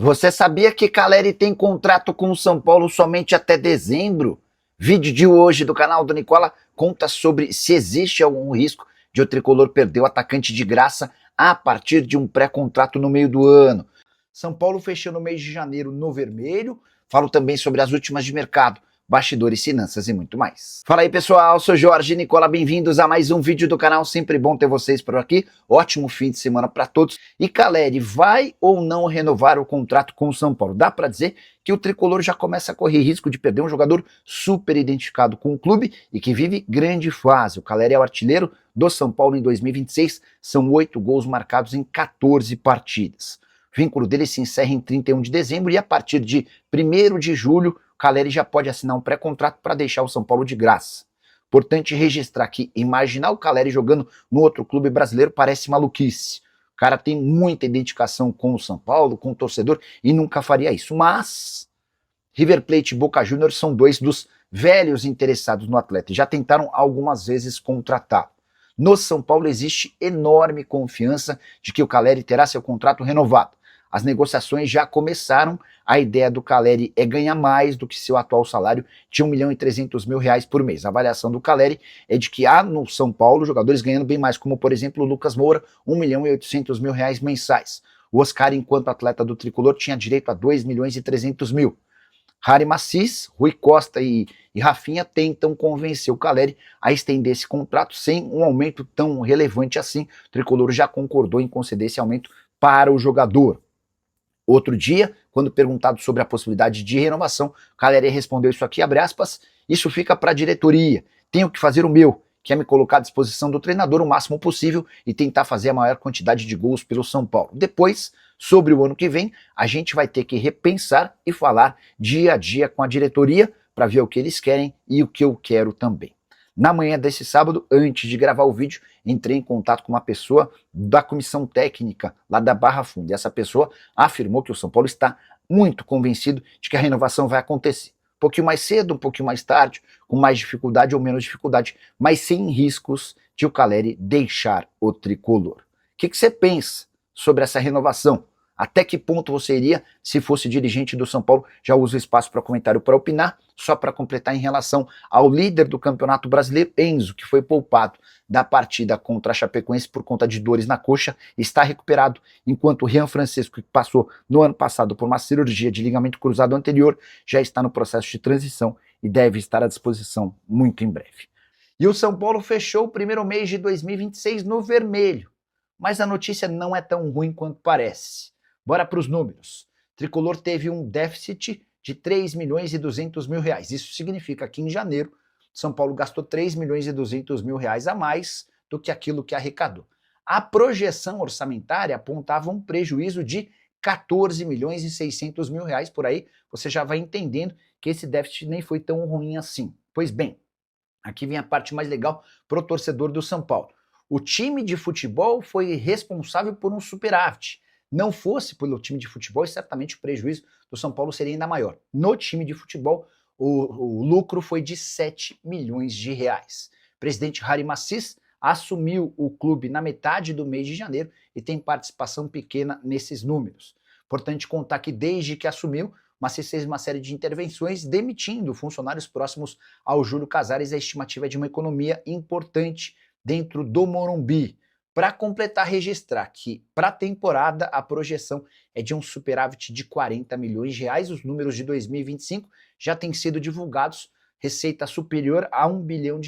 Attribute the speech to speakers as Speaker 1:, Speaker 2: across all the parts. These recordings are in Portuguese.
Speaker 1: Você sabia que Caleri tem contrato com o São Paulo somente até dezembro? Vídeo de hoje do canal do Nicola conta sobre se existe algum risco de o tricolor perder o atacante de graça a partir de um pré-contrato no meio do ano. São Paulo fechou no mês de janeiro no vermelho. Falo também sobre as últimas de mercado, bastidores, finanças e muito mais. Fala aí, pessoal, sou Jorge Nicola, bem-vindos a mais um vídeo do canal, sempre bom ter vocês por aqui, ótimo fim de semana para todos. E Caleri vai ou não renovar o contrato com o São Paulo? Dá para dizer que o tricolor já começa a correr risco de perder um jogador super identificado com o clube e que vive grande fase. O Caleri é o artilheiro do São Paulo em 2026, são 8 gols marcados em 14 partidas. O vínculo dele se encerra em 31 de dezembro e a partir de 1º de julho, Caleri já pode assinar um pré-contrato para deixar o São Paulo de graça. Importante registrar que imaginar o Caleri jogando no outro clube brasileiro parece maluquice. O cara tem muita identificação com o São Paulo, com o torcedor, e nunca faria isso. Mas River Plate e Boca Juniors são dois dos velhos interessados no atleta e já tentaram algumas vezes contratá-lo. No São Paulo existe enorme confiança de que o Caleri terá seu contrato renovado. As negociações já começaram, a ideia do Caleri é ganhar mais do que seu atual salário de R$ 1.300.000 por mês. A avaliação do Caleri é de que há no São Paulo jogadores ganhando bem mais, como por exemplo o Lucas Moura, R$ 1.800.000 mensais. O Oscar, enquanto atleta do tricolor, tinha direito a R$ 2.300.000. Harry Macis, Rui Costa e Rafinha tentam convencer o Caleri a estender esse contrato sem um aumento tão relevante assim. O tricolor já concordou em conceder esse aumento para o jogador. Outro dia, quando perguntado sobre a possibilidade de renovação, Caleri respondeu isso aqui, abre aspas, isso fica para a diretoria, tenho que fazer o meu, que é me colocar à disposição do treinador o máximo possível e tentar fazer a maior quantidade de gols pelo São Paulo. Depois, sobre o ano que vem, a gente vai ter que repensar e falar dia a dia com a diretoria para ver o que eles querem e o que eu quero também. Na manhã desse sábado, antes de gravar o vídeo, entrei em contato com uma pessoa da comissão técnica lá da Barra Funda. E essa pessoa afirmou que o São Paulo está muito convencido de que a renovação vai acontecer. Um pouquinho mais cedo, um pouquinho mais tarde, com mais dificuldade ou menos dificuldade, mas sem riscos de o Caleri deixar o tricolor. O que você pensa sobre essa renovação? Até que ponto você iria se fosse dirigente do São Paulo? Já uso o espaço para comentário para opinar. Só para completar em relação ao líder do Campeonato Brasileiro, Enzo, que foi poupado da partida contra a Chapecoense por conta de dores na coxa, está recuperado, enquanto o Rian Francisco, que passou no ano passado por uma cirurgia de ligamento cruzado anterior, já está no processo de transição e deve estar à disposição muito em breve. E o São Paulo fechou o primeiro mês de 2026 no vermelho, mas a notícia não é tão ruim quanto parece. Bora para os números. O tricolor teve um déficit de R$ 3.200.000. Isso significa que em janeiro, São Paulo gastou R$ 3.200.000 a mais do que aquilo que arrecadou. A projeção orçamentária apontava um prejuízo de R$ 14.600.000. Por aí você já vai entendendo que esse déficit nem foi tão ruim assim. Pois bem, aqui vem a parte mais legal para o torcedor do São Paulo. O time de futebol foi responsável por um superávit. Não fosse pelo time de futebol, certamente o prejuízo do São Paulo seria ainda maior. No time de futebol, o lucro foi de R$ 7 milhões. O presidente Harry Macis assumiu o clube na metade do mês de janeiro e tem participação pequena nesses números. Importante contar que desde que assumiu, Macis fez uma série de intervenções demitindo funcionários próximos ao Júlio Casares. A estimativa é de uma economia importante dentro do Morumbi. Para completar, registrar que para a temporada a projeção é de um superávit de R$ 40 milhões. Os números de 2025 já têm sido divulgados, receita superior a R$ 1 bilhão,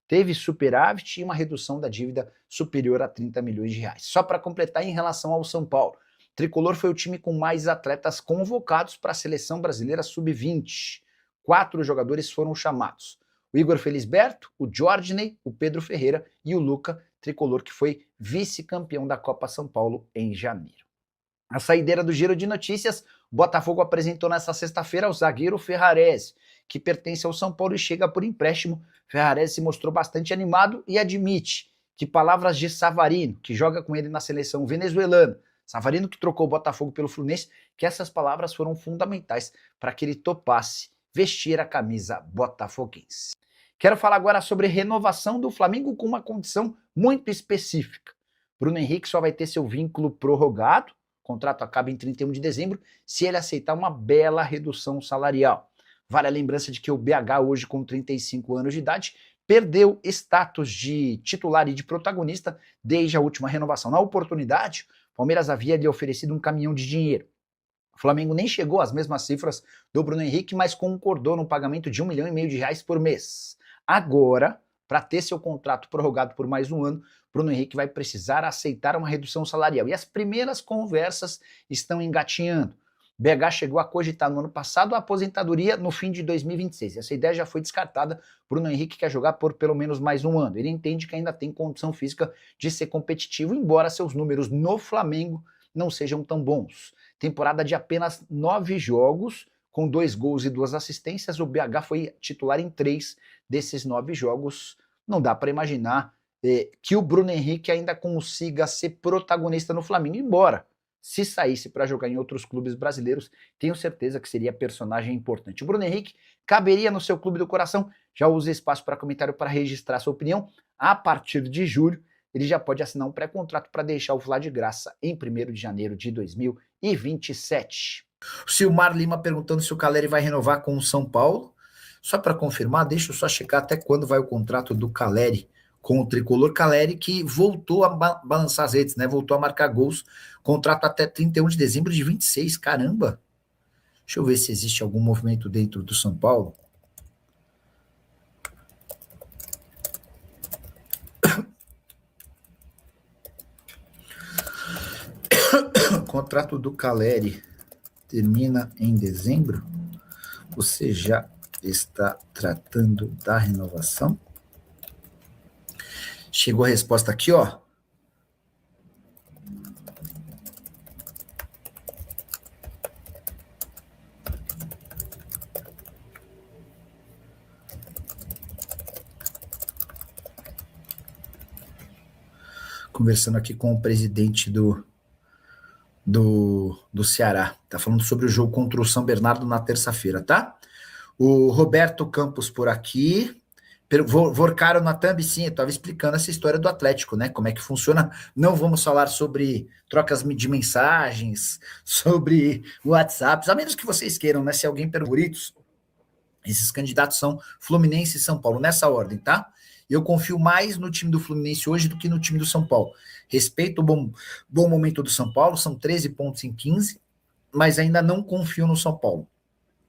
Speaker 1: teve superávit e uma redução da dívida superior a R$ 30 milhões. Só para completar, em relação ao São Paulo, o tricolor foi o time com mais atletas convocados para a seleção brasileira sub-20. 4 jogadores foram chamados: o Igor Felisberto, o Jorginey, o Pedro Ferreira e o Luca, tricolor que foi vice-campeão da Copa São Paulo em janeiro. A saideira do Giro de Notícias, o Botafogo apresentou nesta sexta-feira o zagueiro Ferrarese, que pertence ao São Paulo e chega por empréstimo. Ferrarese se mostrou bastante animado e admite que palavras de Savarino, que joga com ele na seleção venezuelana, Savarino que trocou o Botafogo pelo Fluminense, que essas palavras foram fundamentais para que ele topasse vestir a camisa botafoguense. Quero falar agora sobre renovação do Flamengo com uma condição muito específica. Bruno Henrique só vai ter seu vínculo prorrogado, contrato acaba em 31 de dezembro se ele aceitar uma bela redução salarial. Vale a lembrança de que o BH, hoje com 35 anos de idade, perdeu status de titular e de protagonista desde a última renovação. Na oportunidade, o Palmeiras havia lhe oferecido um caminhão de dinheiro. O Flamengo nem chegou às mesmas cifras do Bruno Henrique, mas concordou no pagamento de R$1,5 milhão por mês. Agora, para ter seu contrato prorrogado por mais um ano, Bruno Henrique vai precisar aceitar uma redução salarial. E as primeiras conversas estão engatinhando. BH chegou a cogitar no ano passado a aposentadoria no fim de 2026. Essa ideia já foi descartada. Bruno Henrique quer jogar por pelo menos mais um ano. Ele entende que ainda tem condição física de ser competitivo, embora seus números no Flamengo não sejam tão bons. Temporada de apenas 9 jogos, com 2 gols e 2 assistências. O BH foi titular em 3 desses 9 jogos. Não dá para imaginar que o Bruno Henrique ainda consiga ser protagonista no Flamengo, embora, se saísse para jogar em outros clubes brasileiros, tenho certeza que seria personagem importante. O Bruno Henrique caberia no seu clube do coração. Já use espaço para comentário para registrar sua opinião. A partir de julho, ele já pode assinar um pré-contrato para deixar o Fla de graça em 1º de janeiro de 2027. O Silmar Lima perguntando se o Caleri vai renovar com o São Paulo. Só para confirmar, deixa eu só checar até quando vai o contrato do Caleri com o tricolor. Caleri que voltou a balançar as redes, né? Voltou a marcar gols. Contrato até 31 de dezembro de 26. Caramba! Deixa eu ver se existe algum movimento dentro do São Paulo. O contrato do Caleri termina em dezembro. Você já está tratando da renovação? Chegou a resposta aqui, ó. Conversando aqui com o presidente do Ceará. Tá falando sobre o jogo contra o São Bernardo na terça-feira, tá? O Roberto Campos por aqui. Vorcaro na thumb, sim, eu estava explicando essa história do Atlético, né? Como é que funciona. Não vamos falar sobre trocas de mensagens, sobre WhatsApp, a menos que vocês queiram, né? Se alguém perguntar, esses candidatos são Fluminense e São Paulo, nessa ordem, tá? Eu confio mais no time do Fluminense hoje do que no time do São Paulo. Respeito o bom momento do São Paulo, são 13 pontos em 15, mas ainda não confio no São Paulo.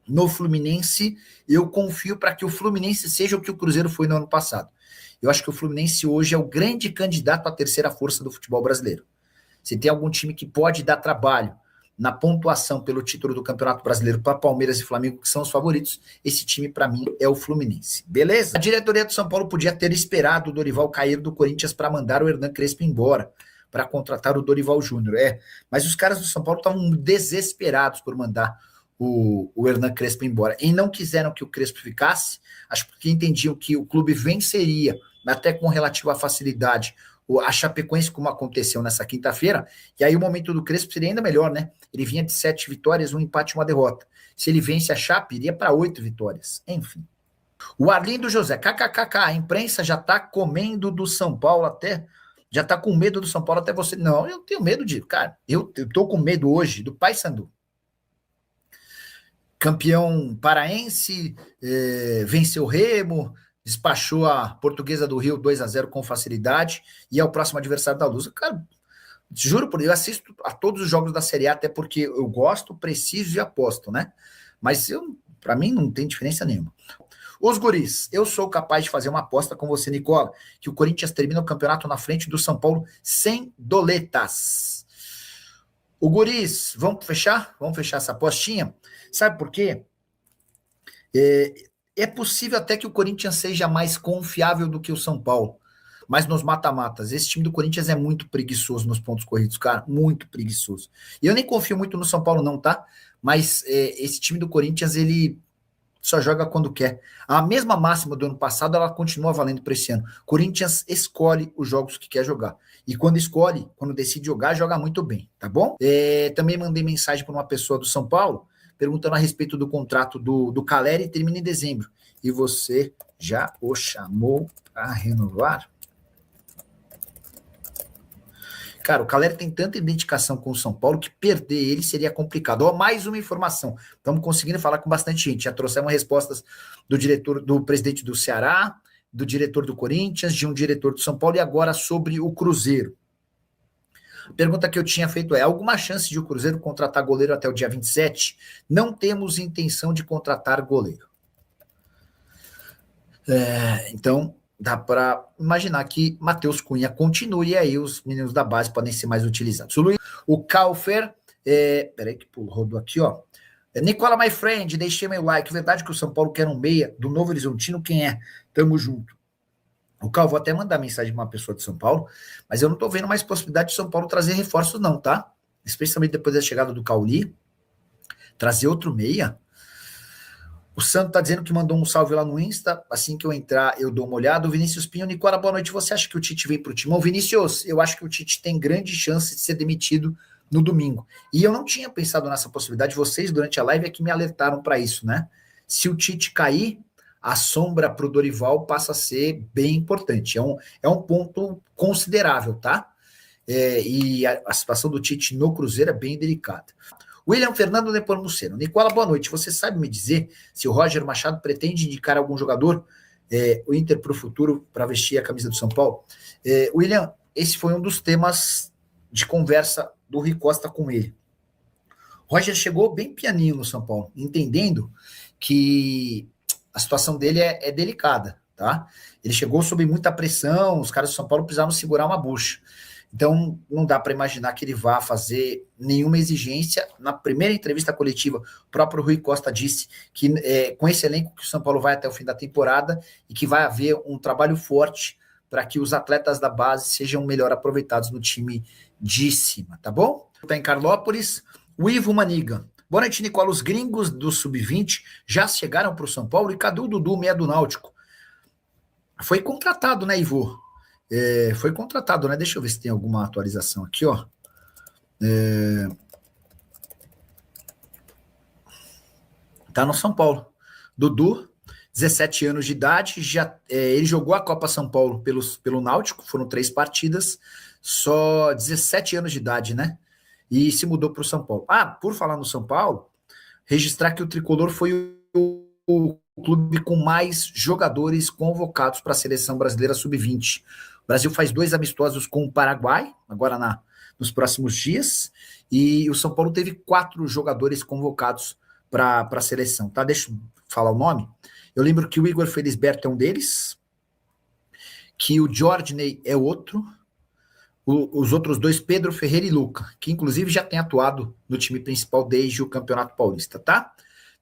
Speaker 1: No Fluminense, eu confio para que o Fluminense seja o que o Cruzeiro foi no ano passado. Eu acho que o Fluminense hoje é o grande candidato à terceira força do futebol brasileiro. Se tem algum time que pode dar trabalho na pontuação pelo título do Campeonato Brasileiro para Palmeiras e Flamengo, que são os favoritos, esse time para mim é o Fluminense. Beleza? A diretoria do São Paulo podia ter esperado o Dorival cair do Corinthians para mandar o Hernan Crespo embora, para contratar o Dorival Júnior. Mas os caras do São Paulo estavam desesperados por mandar o Hernan Crespo embora, e não quiseram que o Crespo ficasse, acho que entendiam que o clube venceria, até com relativa facilidade, a Chapecoense, como aconteceu nessa quinta-feira, e aí o momento do Crespo seria ainda melhor, né? Ele vinha de 7 vitórias, um empate e uma derrota. Se ele vence a Chape, iria para 8 vitórias. Enfim. O Arlindo José, kkkk, a imprensa já tá comendo do São Paulo até, já tá com medo do São Paulo até você. Não, eu tenho medo cara, eu tô com medo hoje do Paysandu. Campeão paraense, venceu o Remo, despachou a Portuguesa do Rio 2-0 com facilidade, e é o próximo adversário da Lusa. Cara, juro por Deus, eu assisto a todos os jogos da Série A, até porque eu gosto, preciso e aposto, né? Mas para mim não tem diferença nenhuma. Os guris, eu sou capaz de fazer uma aposta com você, Nicola, que o Corinthians termina o campeonato na frente do São Paulo sem doletas. O guris, vamos fechar? Vamos fechar essa apostinha? Sabe por quê? É possível até que o Corinthians seja mais confiável do que o São Paulo, mas nos mata-matas, esse time do Corinthians é muito preguiçoso nos pontos corridos, cara, muito preguiçoso. E eu nem confio muito no São Paulo não, tá? Mas esse time do Corinthians, ele só joga quando quer. A mesma máxima do ano passado, ela continua valendo para esse ano. Corinthians escolhe os jogos que quer jogar. E quando escolhe, quando decide jogar, joga muito bem, tá bom? Também mandei mensagem para uma pessoa do São Paulo, perguntando a respeito do contrato do Caleri, termina em dezembro. E você já o chamou para renovar? Cara, o Caleri tem tanta identificação com o São Paulo que perder ele seria complicado. Ó, mais uma informação. Estamos conseguindo falar com bastante gente. Já trouxemos respostas do diretor, do presidente do Ceará, do diretor do Corinthians, de um diretor do São Paulo e agora sobre o Cruzeiro. A pergunta que eu tinha feito é: alguma chance de o Cruzeiro contratar goleiro até o dia 27? Não temos intenção de contratar goleiro. Então, dá para imaginar que Matheus Cunha continue e aí os meninos da base podem ser mais utilizados. O Kaufer, peraí que rodou aqui, ó. Nicola, my friend, deixei meu like. Verdade que o São Paulo quer um meia do Novo Horizontino? Quem é? Tamo junto. O Cal, vou até mandar mensagem para uma pessoa de São Paulo, mas eu não tô vendo mais possibilidade de São Paulo trazer reforços não, tá? Especialmente depois da chegada do Cauli. Trazer outro meia. O Santo tá dizendo que mandou um salve lá no Insta. Assim que eu entrar, eu dou uma olhada. O Vinícius Pinho, Nicola, boa noite. Você acha que o Tite vem pro Timão? Vinícius, eu acho que o Tite tem grande chance de ser demitido no domingo. E eu não tinha pensado nessa possibilidade. Vocês, durante a live, é que me alertaram para isso, né? Se o Tite cair, a sombra para o Dorival passa a ser bem importante. É um ponto considerável, tá? E a situação do Tite no Cruzeiro é bem delicada. William Fernando Nepomuceno. Nicola, boa noite. Você sabe me dizer se o Roger Machado pretende indicar algum jogador, o Inter para o futuro, para vestir a camisa do São Paulo? William, esse foi um dos temas de conversa do Rui Costa com ele. Roger chegou bem pianinho no São Paulo, entendendo que a situação dele é delicada, tá? Ele chegou sob muita pressão, os caras do São Paulo precisavam segurar uma bucha. Então, não dá para imaginar que ele vá fazer nenhuma exigência. Na primeira entrevista coletiva, o próprio Rui Costa disse que com esse elenco que o São Paulo vai até o fim da temporada e que vai haver um trabalho forte para que os atletas da base sejam melhor aproveitados no time de cima, tá bom? Tá em Carlópolis, o Ivo Maniga. Boa noite, Nicola. Os gringos do Sub-20 já chegaram para o São Paulo e cadê o Dudu, meia do Náutico? Foi contratado, né, Ivo? Foi contratado, né? Deixa eu ver se tem alguma atualização aqui, ó. Tá no São Paulo. Dudu, 17 anos de idade, ele jogou a Copa São Paulo pelo Náutico, foram 3 partidas, só 17 anos de idade, né? E se mudou para o São Paulo. Por falar no São Paulo, registrar que o Tricolor foi o clube com mais jogadores convocados para a Seleção Brasileira Sub-20. O Brasil faz 2 amistosos com o Paraguai, agora nos próximos dias, e o São Paulo teve 4 jogadores convocados para a seleção, tá? Deixa eu falar o nome. Eu lembro que o Igor Felisberto é um deles, que o Jorginho é outro, os outros 2, Pedro Ferreira e Luca, que inclusive já tem atuado no time principal desde o Campeonato Paulista, tá?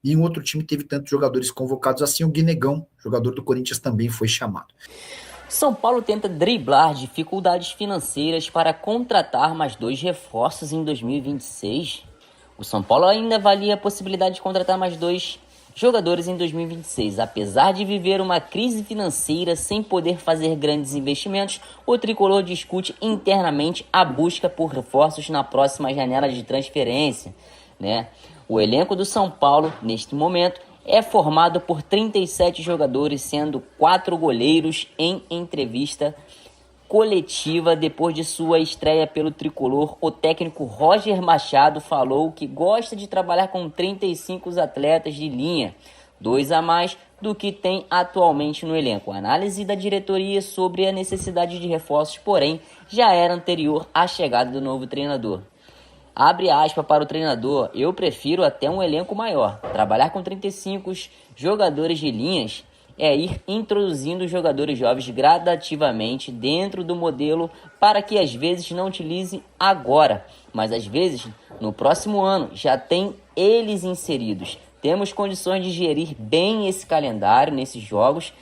Speaker 1: E um outro time teve tantos jogadores convocados assim, o Guinegão, jogador do Corinthians, também foi chamado.
Speaker 2: São Paulo tenta driblar dificuldades financeiras para contratar mais 2 reforços em 2026. O São Paulo ainda avalia a possibilidade de contratar mais 2 jogadores em 2026. Apesar de viver uma crise financeira sem poder fazer grandes investimentos, o tricolor discute internamente a busca por reforços na próxima janela de transferência, né? O elenco do São Paulo, neste momento, é formado por 37 jogadores, sendo 4 goleiros. Em entrevista coletiva depois de sua estreia pelo tricolor, o técnico Roger Machado falou que gosta de trabalhar com 35 atletas de linha, 2 a mais do que tem atualmente no elenco. A análise da diretoria sobre a necessidade de reforços, porém, já era anterior à chegada do novo treinador. Abre aspas para o treinador: eu prefiro até um elenco maior. Trabalhar com 35 jogadores de linhas é ir introduzindo jogadores jovens gradativamente dentro do modelo para que às vezes não utilize agora, mas às vezes no próximo ano já tem eles inseridos. Temos condições de gerir bem esse calendário nesses jogos,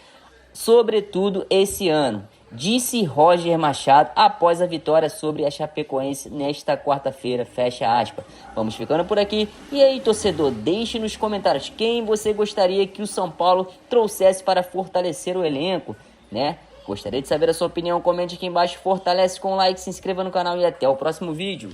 Speaker 2: sobretudo esse ano, disse Roger Machado após a vitória sobre a Chapecoense nesta quarta-feira, fecha aspas. Vamos ficando por aqui. E aí, torcedor, deixe nos comentários quem você gostaria que o São Paulo trouxesse para fortalecer o elenco, né? Gostaria de saber a sua opinião, comente aqui embaixo, fortalece com um like, se inscreva no canal e até o próximo vídeo.